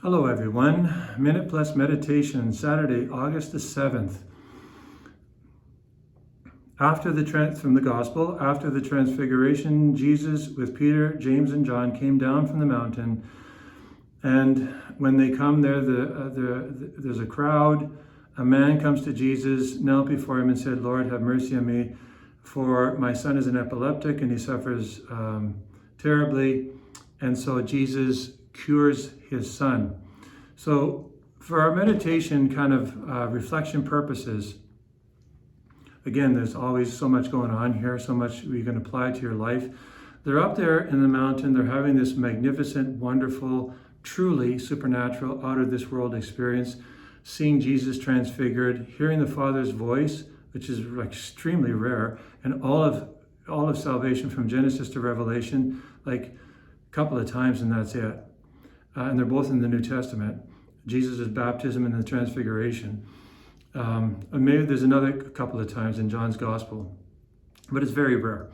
Hello everyone. Minute Plus Meditation, Saturday, August the 7th. From the Gospel, after the Transfiguration, Jesus with Peter, James, and John came down from the mountain. And when they come there, there's a crowd. A man comes to Jesus, knelt before him and said, "Lord, have mercy on me, for my son is an epileptic and he suffers terribly." And so Jesus cures his son. So for our meditation kind of reflection purposes, again, there's always so much going on here, so much you can apply to your life. They're up there in the mountain, they're having this magnificent, wonderful, truly supernatural, out of this world experience, seeing Jesus transfigured, hearing the Father's voice, which is extremely rare, and all of salvation from Genesis to Revelation, like a couple of times, and that's it. And they're both in the New Testament. Jesus' baptism and the Transfiguration. And maybe there's another couple of times in John's Gospel, but it's very rare.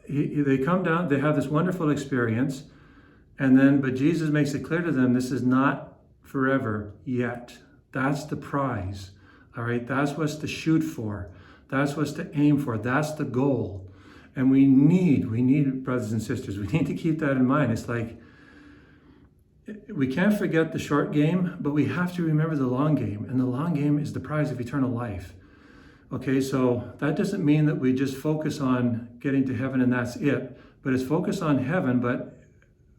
They come down, they have this wonderful experience, but Jesus makes it clear to them, this is not forever yet. That's the prize, all right? That's what's to shoot for. That's what's to aim for. That's the goal. And we need, brothers and sisters, we need to keep that in mind. It's like, we can't forget the short game, but we have to remember the long game. And the long game is the prize of eternal life. Okay, so that doesn't mean that we just focus on getting to heaven and that's it. But it's focus on heaven, but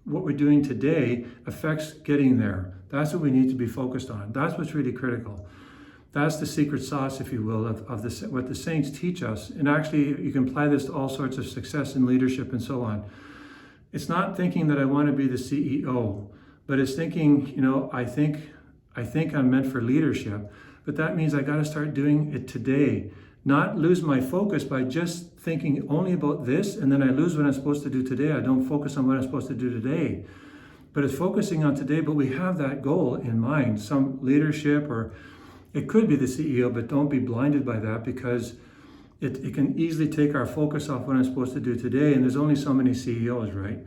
what we're doing today affects getting there. That's what we need to be focused on. That's what's really critical. That's the secret sauce, if you will, of what the saints teach us. And actually, you can apply this to all sorts of success in leadership and so on. It's not thinking that I want to be the CEO, but it's thinking, I think I'm meant for leadership, but that means I got to start doing it today. Not lose my focus by just thinking only about this, and then I lose what I'm supposed to do today. I don't focus on what I'm supposed to do today. But it's focusing on today, but we have that goal in mind, some leadership, or it could be the CEO, but don't be blinded by that, because it can easily take our focus off what I'm supposed to do today, and there's only so many CEOs, right?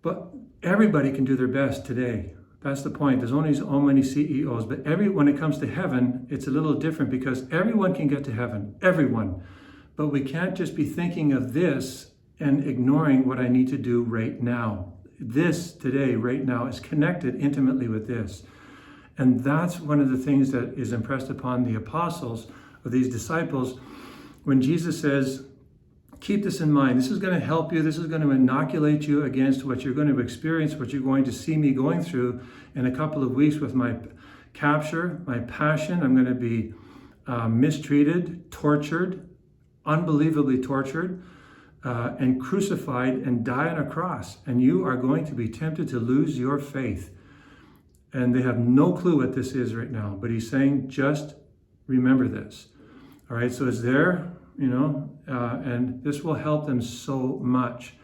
But everybody can do their best today. That's the point. There's only so many CEOs, but when it comes to heaven, it's a little different, because everyone can get to heaven, everyone. But we can't just be thinking of this and ignoring what I need to do right now. This today, right now, is connected intimately with this. And that's one of the things that is impressed upon the apostles, or these disciples, when Jesus says, keep this in mind. This is going to help you. This is going to inoculate you against what you're going to experience, what you're going to see me going through in a couple of weeks with my capture, my passion. I'm going to be mistreated, tortured, unbelievably tortured, and crucified and die on a cross. And you are going to be tempted to lose your faith. And they have no clue what this is right now. But he's saying, just remember this. All right, so it's there, and this will help them so much.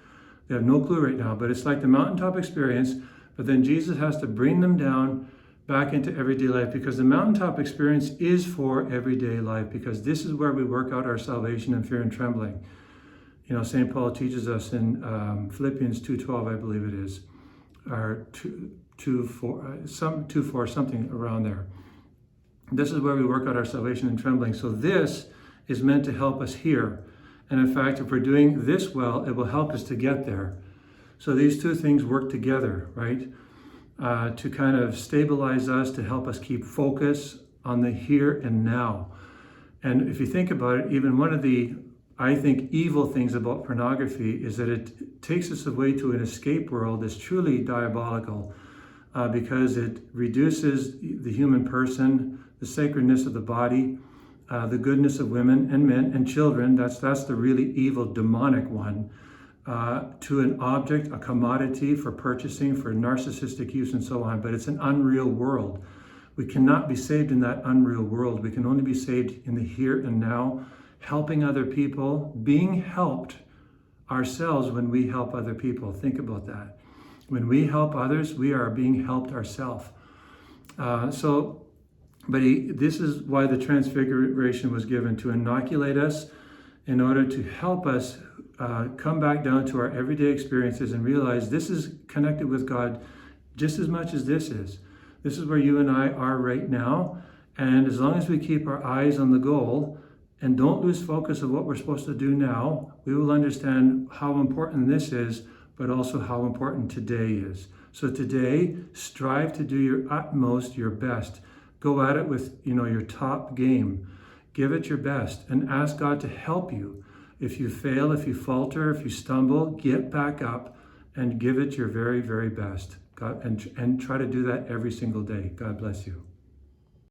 They have no clue right now, but it's like the mountaintop experience, but then Jesus has to bring them down back into everyday life, because the mountaintop experience is for everyday life, because this is where we work out our salvation in fear and trembling. St. Paul teaches us in Philippians 2:12, I believe it is, or 2:4, something around there. This is where we work out our salvation in trembling. So this is meant to help us here. And in fact, if we're doing this well, it will help us to get there. So these two things work together, right? To kind of stabilize us, to help us keep focus on the here and now. And if you think about it, even one of the, I think, evil things about pornography is that it takes us away to an escape world that's truly diabolical, because it reduces the human person, the sacredness of the body, the goodness of women and men and children, that's the really evil, demonic one, to an object, a commodity for purchasing, for narcissistic use and so on. But it's an unreal world. We cannot be saved in that unreal world. We can only be saved in the here and now, helping other people, being helped ourselves when we help other people. Think about that. When we help others, we are being helped ourselves. This is why the Transfiguration was given, to inoculate us in order to help us come back down to our everyday experiences and realize this is connected with God just as much as this is. This is where you and I are right now. And as long as we keep our eyes on the goal and don't lose focus of what we're supposed to do now, we will understand how important this is, but also how important today is. So today, strive to do your utmost, your best. Go at it with, your top game. Give it your best and ask God to help you. If you fail, if you falter, if you stumble, get back up and give it your very, very best. God, and try to do that every single day. God bless you.